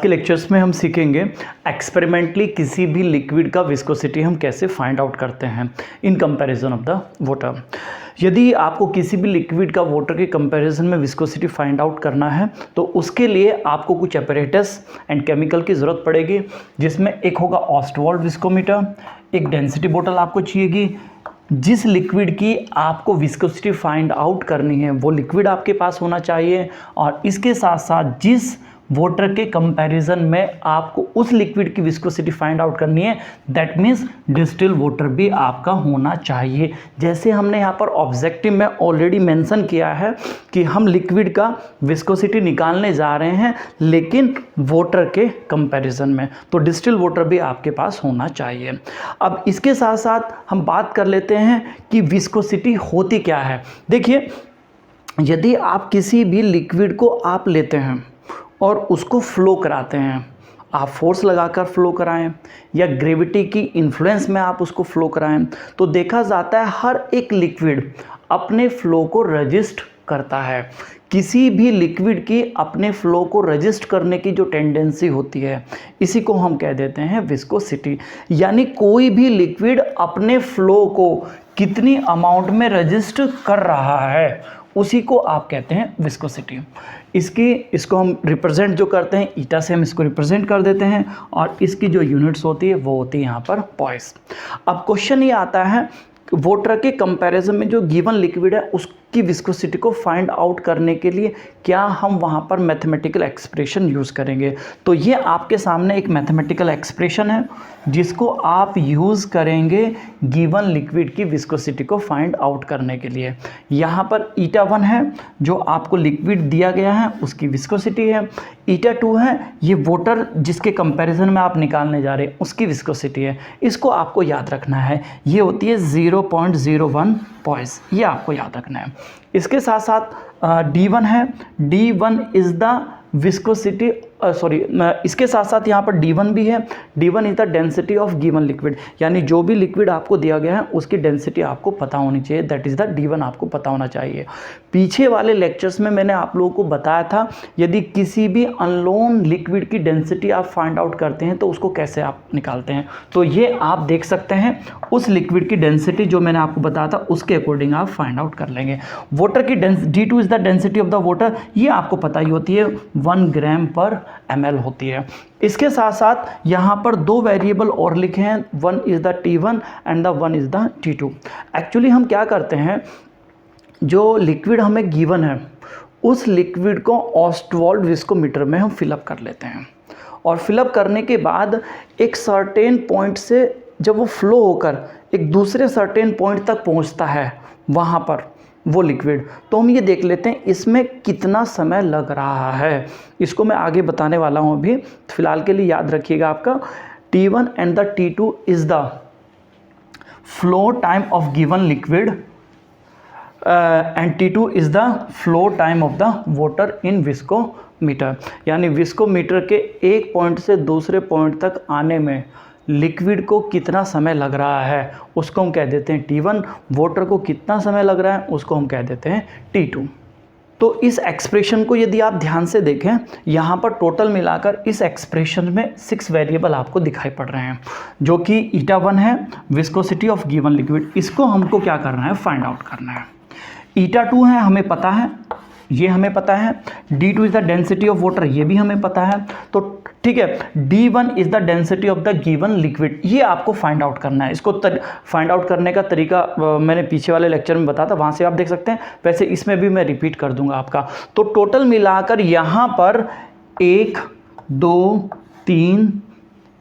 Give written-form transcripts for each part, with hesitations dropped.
के लेक्चर्स में हम सीखेंगे एक्सपेरिमेंटली किसी भी लिक्विड का विस्कोसिटी हम कैसे फाइंड आउट करते हैं in comparison of the water. यदि आपको किसी भी लिक्विड का वाटर के कंपैरिजन में विस्कोसिटी फाइंड आउट करना है तो उसके लिए आपको कुछ अपैरेटस एंड केमिकल की ज़रूरत पड़ेगी, जिसमें एक होगा ऑस्टवाल्ड विस्कोमीटर, एक डेंसिटी बोतल आपको चाहिएगी। जिस लिक्विड की आपको विस्कोसिटी फाइंड आउट करनी है वो लिक्विड आपके पास होना चाहिए, और इसके साथ साथ जिस वाटर के कंपैरिजन में आपको उस लिक्विड की विस्कोसिटी फाइंड आउट करनी है, दैट मीन्स डिस्टिल वाटर भी आपका होना चाहिए। जैसे हमने यहाँ पर ऑब्जेक्टिव में ऑलरेडी मेंशन किया है कि हम लिक्विड का विस्कोसिटी निकालने जा रहे हैं लेकिन वाटर के कंपैरिजन में, तो डिस्टिल वाटर भी आपके पास होना चाहिए। अब इसके साथ साथ हम बात कर लेते हैं कि विस्कोसिटी होती क्या है। देखिए, यदि आप किसी भी लिक्विड को आप लेते हैं और उसको फ्लो कराते हैं, आप फोर्स लगाकर फ्लो कराएं या ग्रेविटी की इन्फ्लुएंस में आप उसको फ्लो कराएं, तो देखा जाता है हर एक लिक्विड अपने फ्लो को रजिस्ट करता है। किसी भी लिक्विड की अपने फ्लो को रजिस्ट करने की जो टेंडेंसी होती है, इसी को हम कह देते हैं विस्कोसिटी। यानी कोई भी लिक्विड अपने फ्लो को कितनी अमाउंट में रजिस्ट कर रहा है, उसी को आप कहते हैं विस्कोसिटी। इसको हम रिप्रेजेंट जो करते हैं ईटा से, हम इसको रिप्रेजेंट कर देते हैं, और इसकी जो यूनिट्स होती है वो होती है यहाँ पर पॉइस। अब क्वेश्चन ये आता है, वाटर के कंपैरिजन में जो गिवन लिक्विड है उसकी विस्कोसिटी को फाइंड आउट करने के लिए क्या हम वहाँ पर मैथमेटिकल एक्सप्रेशन यूज़ करेंगे। तो ये आपके सामने एक मैथमेटिकल एक्सप्रेशन है जिसको आप यूज़ करेंगे गिवन लिक्विड की विस्कोसिटी को फाइंड आउट करने के लिए। यहाँ पर ईटा 1 है जो आपको लिक्विड दिया गया है उसकी विस्कोसिटी है, ईटा 2 है ये वाटर जिसके कंपैरिजन में आप निकालने जा रहे हैं उसकी विस्कोसिटी है। इसको आपको याद रखना है, ये होती है 0.01 पॉइस, ये आपको याद रखना है। इसके साथ साथ D1 है, D1 इज़ द विस्कोसिटी इसके साथ साथ यहाँ पर D1 भी है। D1 is the density of given liquid, यानी जो भी लिक्विड आपको दिया गया है उसकी डेंसिटी आपको पता होनी चाहिए, दैट इज़ द D1 आपको पता होना चाहिए। पीछे वाले लेक्चर्स में मैंने आप लोगों को बताया था यदि किसी भी अननोन लिक्विड की डेंसिटी आप फाइंड आउट करते हैं तो उसको कैसे आप निकालते हैं। तो ये आप देख सकते हैं, उस लिक्विड की डेंसिटी जो मैंने आपको बताया था उसके अकॉर्डिंग आप फाइंड आउट कर लेंगे। वाटर की D2 is the density of the water, ये आपको पता ही होती है 1 ग्राम पर ml होती है। इसके साथ साथ यहाँ पर 2 वेरिएबल और लिखे हैं, 1 is the T1 and the 1 is the T2। Actually हम क्या करते हैं, जो लिक्विड हमें गिवन है उस लिक्विड को ऑस्टवाल्ड विस्कोमीटर में हम फिलअप कर लेते हैं, और फिलअप करने के बाद एक सर्टेन पॉइंट से जब वो फ्लो होकर एक दूसरे सर्टेन पॉइंट तक पहुंचता है वहाँ पर वो लिक्विड, तो हम ये देख लेते हैं इसमें कितना समय लग रहा है। इसको मैं आगे बताने वाला हूँ, अभी फिलहाल के लिए याद रखिएगा आपका T1 and the T2 is the flow time of given liquid and T2 is the flow time of the water in viscometer. यानी विस्कोमीटर के एक पॉइंट से दूसरे पॉइंट तक आने में लिक्विड को कितना समय लग रहा है उसको हम कह देते हैं T1, वाटर को कितना समय लग रहा है उसको हम कह देते हैं T2। तो इस एक्सप्रेशन को यदि आप ध्यान से देखें, यहाँ पर टोटल मिलाकर इस एक्सप्रेशन में 6 वेरिएबल आपको दिखाई पड़ रहे हैं, जो कि ईटा 1 है विस्कोसिटी ऑफ गिवन लिक्विड, इसको हमको क्या करना है, फाइंड आउट करना है। ईटा 2 है, हमें पता है, ये हमें पता है। D2 is the density of water, ये भी हमें पता है। तो ठीक है, D1 is the density of the given liquid, ये आपको फाइंड आउट करना है। इसको फाइंड आउट करने का तरीका मैंने पीछे वाले लेक्चर में बताया था, वहाँ से आप देख सकते हैं। वैसे इसमें भी मैं रिपीट कर दूंगा आपका। तो टोटल मिलाकर यहाँ पर 1 2 3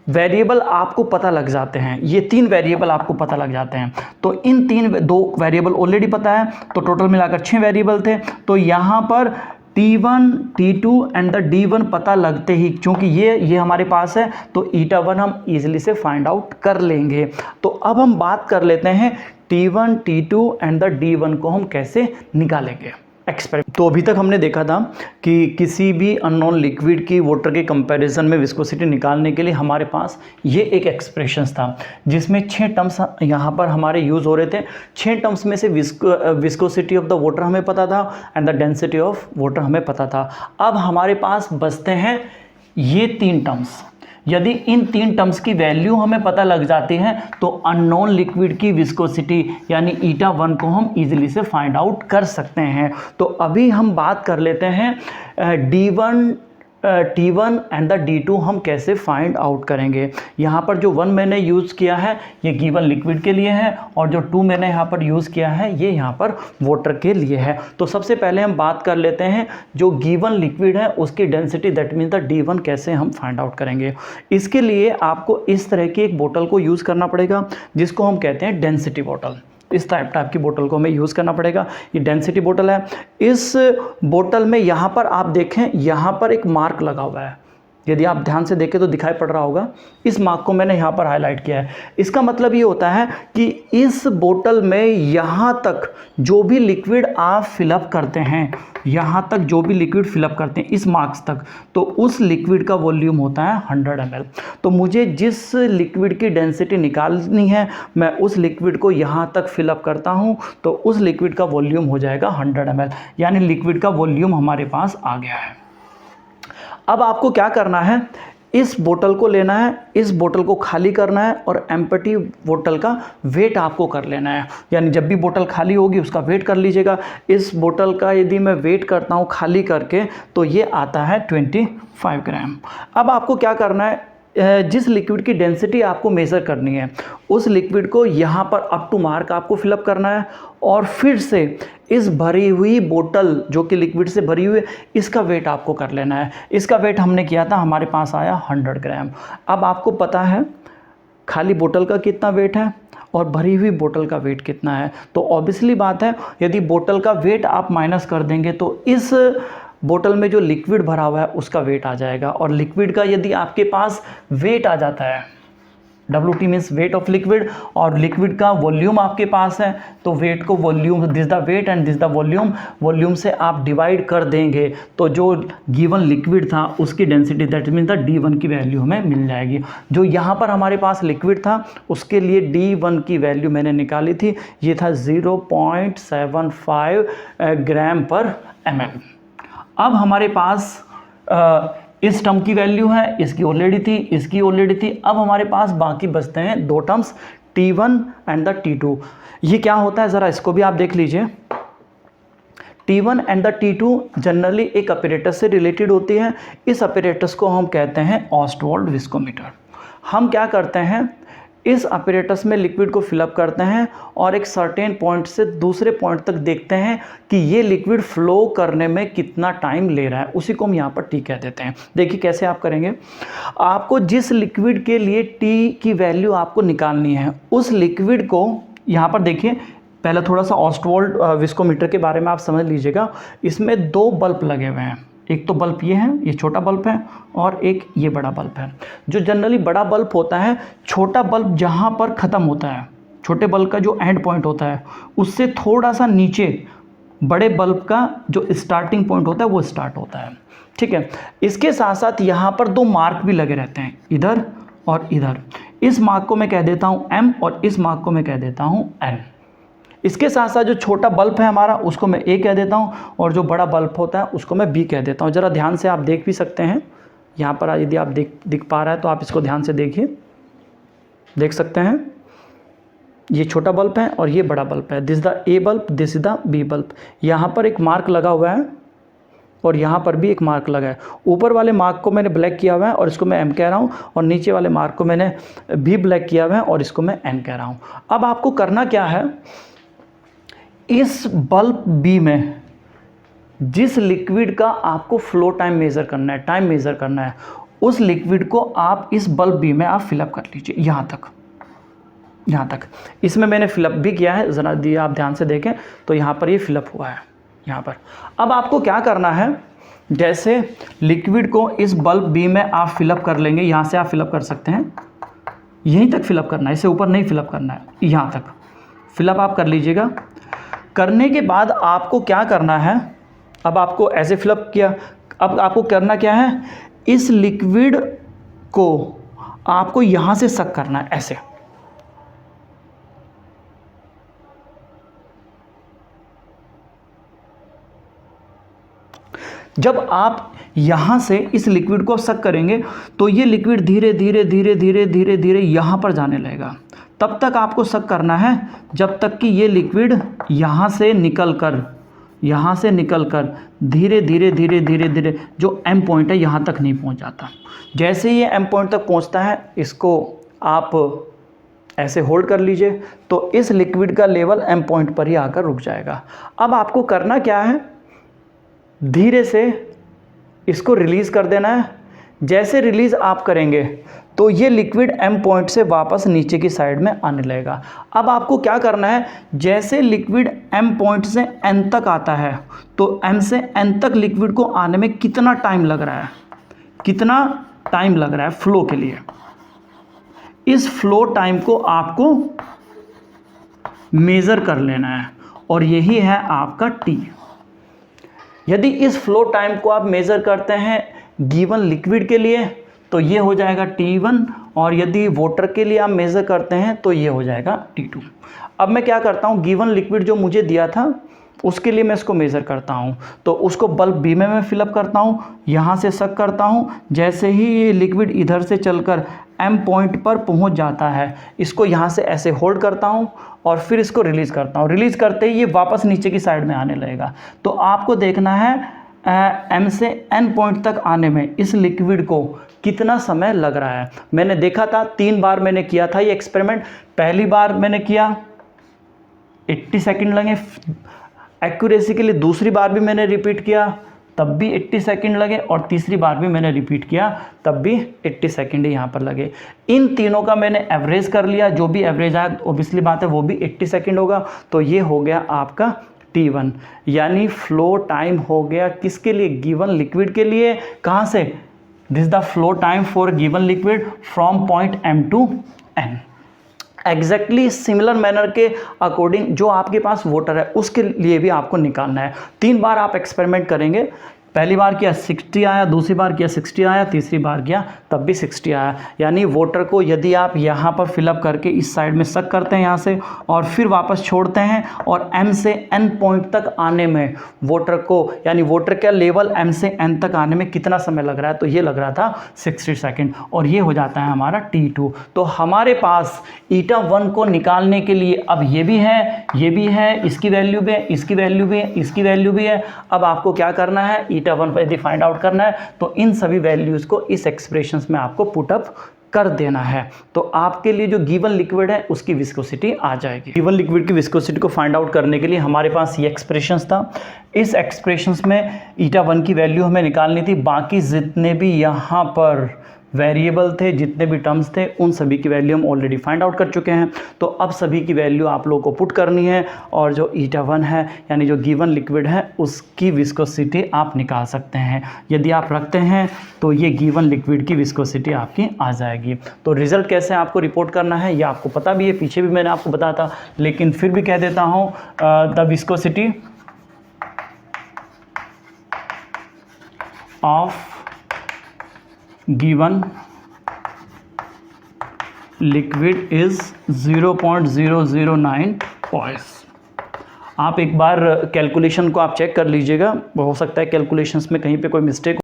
वेरिएबल आपको पता लग जाते हैं, ये 3 वेरिएबल आपको पता लग जाते हैं। तो इन 2 वेरिएबल ऑलरेडी पता है, तो टोटल मिलाकर 6 वेरिएबल थे। तो यहाँ पर T1, T2 and the D1 पता लगते ही, क्योंकि ये हमारे पास है, तो ईटा 1 हम इजीली से फाइंड आउट कर लेंगे। तो अब हम बात कर लेते हैं T1, T2 and the D1 को हम कैसे निकालेंगे एक्सपेरिमेंट। तो अभी तक हमने देखा था कि किसी भी अननोन लिक्विड की वाटर के कंपैरिजन में विस्कोसिटी निकालने के लिए हमारे पास ये एक एक्सप्रेशंस था जिसमें 6 टर्म्स यहाँ पर हमारे यूज़ हो रहे थे। 6 टर्म्स में से विस्कोसिटी ऑफ द वाटर हमें पता था and the density of water हमें पता था। अब हमारे पास बचते हैं ये 3 टर्म्स, यदि इन 3 टर्म्स की वैल्यू हमें पता लग जाती है तो अननोन लिक्विड की विस्कोसिटी यानी ईटा1 को हम इजीली से फाइंड आउट कर सकते हैं। तो अभी हम बात कर लेते हैं D1 T1 and the D2 हम कैसे फाइंड आउट करेंगे। यहाँ पर जो 1 मैंने यूज़ किया है ये गिवन लिक्विड के लिए है और जो 2 मैंने यहाँ पर यूज़ किया है ये यहाँ पर वाटर के लिए है। तो सबसे पहले हम बात कर लेते हैं जो गिवन लिक्विड है उसकी density, that means the D1 कैसे हम फाइंड आउट करेंगे। इसके लिए आपको इस तरह की एक बोतल को यूज़ करना पड़ेगा जिसको हम कहते हैं डेंसिटी बोतल। इस टाइप की बोतल को हमें यूज़ करना पड़ेगा। ये डेंसिटी बोतल है। इस बोतल में यहाँ पर आप देखें, यहाँ पर एक मार्क लगा हुआ है, यदि आप ध्यान से देखें तो दिखाई पड़ रहा होगा। इस मार्क को मैंने यहाँ पर हाईलाइट किया है। इसका मतलब ये होता है कि इस बोतल में यहाँ तक जो भी लिक्विड आप फिलअप करते हैं, यहाँ तक जो भी लिक्विड फिलअप करते हैं इस मार्क्स तक, तो उस लिक्विड का वॉल्यूम होता है 100 ml। तो मुझे जिस लिक्विड की डेंसिटी निकालनी है मैं उस लिक्विड को यहाँ तक फिलअप करता हूँ तो उस लिक्विड का वॉल्यूम हो जाएगा 100 ml, यानी लिक्विड का वॉल्यूम हमारे पास आ गया है। अब आपको क्या करना है, इस बोतल को लेना है, इस बोतल को खाली करना है और एम्प्टी बोतल का वेट आपको कर लेना है। यानी जब भी बोतल खाली होगी उसका वेट कर लीजिएगा। इस बोतल का यदि मैं वेट करता हूँ खाली करके तो ये आता है 25 ग्राम। अब आपको क्या करना है, जिस लिक्विड की डेंसिटी आपको मेज़र करनी है उस लिक्विड को यहाँ पर अप टू मार्क आपको फिलअप करना है और फिर से इस भरी हुई बोतल जो कि लिक्विड से भरी हुई है इसका वेट आपको कर लेना है। इसका वेट हमने किया था, हमारे पास आया 100 ग्राम। अब आपको पता है खाली बोतल का कितना वेट है और भरी हुई बोतल का वेट कितना है, तो ऑब्वियसली बात है यदि बोतल का वेट आप माइनस कर देंगे तो इस बोतल में जो लिक्विड भरा हुआ है उसका वेट आ जाएगा। और लिक्विड का यदि आपके पास वेट आ जाता है, WT means weight of liquid, और लिक्विड का वॉल्यूम आपके पास है तो वेट को volume, this the weight and this the volume, volume से आप डिवाइड कर देंगे तो जो गिवन लिक्विड था उसकी density, that means the D1 की वैल्यू हमें मिल जाएगी। जो यहाँ पर हमारे पास लिक्विड था उसके लिए D1 की वैल्यू मैंने निकाली थी, ये था 0.75 ग्राम पर ml। अब हमारे पास इस टर्म की वैल्यू है, इसकी ऑलरेडी थी, इसकी ऑलरेडी थी। अब हमारे पास बाकी बचते हैं 2 terms T1 and the T2। ये क्या होता है ज़रा इसको भी आप देख लीजिए। T1 and the T2 generally एक अपैरेटस से रिलेटेड होती है। इस अपैरेटस को हम कहते हैं ऑस्टवाल्ड विस्कोमीटर। हम क्या करते हैं, इस अपैरेटस में लिक्विड को फिलअप करते हैं और एक सर्टेन पॉइंट से दूसरे पॉइंट तक देखते हैं कि ये लिक्विड फ्लो करने में कितना टाइम ले रहा है, उसी को हम यहाँ पर टी कह देते हैं। देखिए कैसे आप करेंगे, आपको जिस लिक्विड के लिए टी की वैल्यू आपको निकालनी है उस लिक्विड को यहाँ पर देखिए, पहले थोड़ा सा ऑस्टवाल्ड विस्कोमीटर के बारे में आप समझ लीजिएगा। इसमें 2 बल्ब लगे हुए हैं, एक तो बल्ब ये है, ये छोटा बल्ब है, और एक ये बड़ा बल्ब है। जो जनरली बड़ा बल्ब होता है, छोटा बल्ब जहाँ पर ख़त्म होता है, छोटे बल्ब का जो एंड पॉइंट होता है उससे थोड़ा सा नीचे बड़े बल्ब का जो स्टार्टिंग पॉइंट होता है वो स्टार्ट होता है। ठीक है, इसके साथ साथ यहाँ पर 2 मार्क भी लगे रहते हैं, इधर और इधर। इस मार्क को मैं कह देता हूँ M और इस मार्क को मैं कह देता हूँ N। इसके साथ साथ जो छोटा बल्ब है हमारा उसको मैं A कह देता हूँ और जो बड़ा बल्ब होता है उसको मैं B कह देता हूँ। ज़रा ध्यान से आप देख भी सकते हैं, यहाँ पर यदि आप दिख पा रहा है तो आप इसको ध्यान से देखिए, देख सकते हैं ये छोटा बल्ब है और ये बड़ा बल्ब है। This the A bulb, this is the B bulb. यहाँ पर एक मार्क लगा हुआ है और यहाँ पर भी एक मार्क लगा है। ऊपर वाले मार्क को मैंने ब्लैक किया हुआ है और इसको मैं M कह रहा हूँ, और नीचे वाले मार्क को मैंने भी ब्लैक किया हुआ है और इसको मैं N कह रहा हूँ। अब आपको करना क्या है, इस बल्ब B में जिस लिक्विड का आपको फ्लो टाइम मेज़र करना है, टाइम मेज़र करना है, उस लिक्विड को आप इस बल्ब B में आप फिलअप कर लीजिए यहाँ तक, यहाँ तक। इसमें मैंने फिलअप भी किया है, ज़रा दिए आप ध्यान से देखें तो यहाँ पर ये फिलअप हुआ है यहाँ पर। अब आपको क्या करना है, जैसे लिक्विड को इस बल्ब B में आप फिलअप कर लेंगे, यहाँ से आप फिलअप कर सकते हैं, यहीं तक फिलअप करना है, इससे ऊपर नहीं फिलअप करना है, यहाँ तक फिलअप आप कर लीजिएगा। करने के बाद आपको क्या करना है, अब आपको ऐसे फिलअप किया, अब आपको करना क्या है, इस लिक्विड को आपको यहाँ से सक करना है ऐसे। जब आप यहाँ से इस लिक्विड को सक करेंगे तो ये लिक्विड धीरे धीरे धीरे धीरे धीरे धीरे यहाँ पर जाने लगेगा। तब तक आपको सक करना है जब तक कि ये लिक्विड यहाँ से निकल कर धीरे धीरे धीरे धीरे धीरे जो एम पॉइंट है यहाँ तक नहीं पहुँच जाता। जैसे ही ये एम पॉइंट तक पहुँचता है, इसको आप ऐसे होल्ड कर लीजिए, तो इस लिक्विड का लेवल एम पॉइंट पर ही आकर रुक जाएगा। अब आपको करना क्या है, धीरे से इसको रिलीज़ कर देना है। जैसे रिलीज़ आप करेंगे तो ये लिक्विड एम पॉइंट से वापस नीचे की साइड में आने लगेगा। अब आपको क्या करना है, जैसे लिक्विड एम पॉइंट से एन तक आता है तो एम से एन तक लिक्विड को आने में कितना टाइम लग रहा है, फ्लो के लिए, इस फ्लो टाइम को आपको मेज़र कर लेना है और यही है आपका टी। यदि इस फ्लो टाइम को आप मेज़र करते हैं गिवन लिक्विड के लिए तो ये हो जाएगा T1, और यदि वाटर के लिए आप मेज़र करते हैं तो ये हो जाएगा T2। अब मैं क्या करता हूँ, गिवन लिक्विड जो मुझे दिया था उसके लिए मैं इसको मेज़र करता हूँ, तो उसको बल्ब बी में मैं फिलअप करता हूँ, यहाँ से सक करता हूँ। जैसे ही ये लिक्विड इधर से चलकर एम पॉइंट पर पहुँच जाता है, इसको यहाँ से ऐसे होल्ड करता हूँ और फिर इसको रिलीज़ करता हूँ। रिलीज़ करते ही ये वापस नीचे की साइड में आने लगेगा। तो आपको देखना है एम से एन पॉइंट तक आने में इस लिक्विड को कितना समय लग रहा है। मैंने देखा था 3 बार मैंने किया था ये एक्सपेरिमेंट। पहली बार मैंने किया 80 सेकंड लगे, एक्यूरेसी के लिए दूसरी बार भी मैंने रिपीट किया तब भी 80 सेकंड लगे, और तीसरी बार भी मैंने रिपीट किया तब भी 80 सेकंड ही यहाँ पर लगे। इन तीनों का मैंने एवरेज कर लिया, जो भी एवरेज आया ऑब्वियसली बात है वो भी 80 सेकंड होगा। तो ये हो गया आपका T1, यानी फ्लो टाइम हो गया किसके लिए, गिवन लिक्विड के लिए। कहाँ से, this the flow time for given liquid from point M to N। Exactly similar manner के अकॉर्डिंग जो आपके पास वाटर है उसके लिए भी आपको निकालना है। 3 बार आप एक्सपेरिमेंट करेंगे। पहली बार किया 60 आया, दूसरी बार किया 60 आया, तीसरी बार किया तब भी 60 आया। यानी वाटर को यदि आप यहाँ पर फिलअप करके इस साइड में सक करते हैं यहाँ से और फिर वापस छोड़ते हैं, और M से N पॉइंट तक आने में वाटर को, यानी वाटर का लेवल M से N तक आने में कितना समय लग रहा है, तो ये लग रहा था 60 सेकेंड, और ये हो जाता है हमारा T2। तो हमारे पास eta1 को निकालने के लिए अब ये भी है, ये भी है, इसकी वैल्यू भी है, इसकी वैल्यू भी है, इसकी वैल्यू भी है। अब आपको क्या करना है, eta1 यदि फाइंड आउट करना है तो इन सभी वैल्यूज़ को इस एक्सप्रेशंस में आपको पुट अप कर देना है। तो आपके लिए जो गिवन लिक्विड है उसकी विस्कोसिटी आ जाएगी। गिवन लिक्विड की विस्कोसिटी को फाइंड आउट करने के लिए हमारे पास ये एक्सप्रेशंस था। इस एक्सप्रेशंस में eta1 की वैल्यू हमें निकालनी थी। बाकी जितने भी यहाँ पर वेरिएबल थे, जितने भी टर्म्स थे, उन सभी की वैल्यू हम ऑलरेडी फाइंड आउट कर चुके हैं। तो अब सभी की वैल्यू आप लोगों को पुट करनी है, और जो eta1 है यानी जो गिवन लिक्विड है उसकी विस्कोसिटी आप निकाल सकते हैं। यदि आप रखते हैं तो ये गिवन लिक्विड की विस्कोसिटी आपकी आ जाएगी। तो रिज़ल्ट कैसे आपको रिपोर्ट करना है ये आपको पता भी है, पीछे भी मैंने आपको बताया था, लेकिन फिर भी कह देता हूँ, the viscosity of given liquid is 0.009 points. आप एक बार कैलकुलेशन को आप चेक कर लीजिएगा, हो सकता है कैलकुलेशंस में कहीं पे कोई मिस्टेक